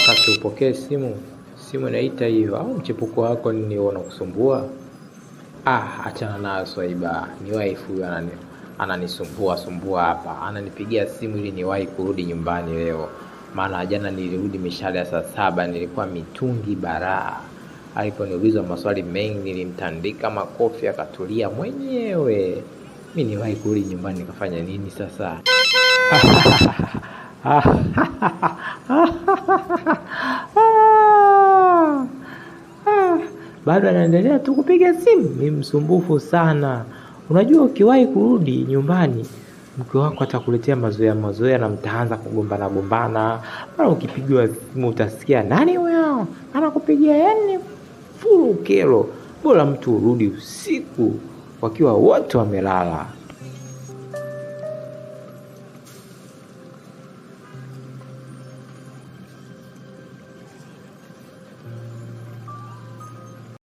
Sasa upokee simu. Simu inaita hiyo, au mchepuko wako nini unakusumbua? Achana nayo Swaiba. Ni wife huyo ananisumbua hapa. Ananipigia simu ili niwahi kurudi nyumbani leo. Maana jana nilirudi mishale ya saa 7, nilikuwa mitungi baraa. Aliponiuliza maswali mengi nilimtandika makofi akatulia mwenyewe. Mimi niwahi kurudi nyumbani nikafanya nini sasa? Bado anaendelea tu kupiga simu, ni msumbufu sana. Unajua ukiwahi kurudi nyumbani, mke wako atakuletea mazoea na mtaanza kugombana. Mara ukipigiwa simu utasikia nani huyo? Anakupigia yani furu kero. Bora mtu urudi usiku wakiwa wote wamelala.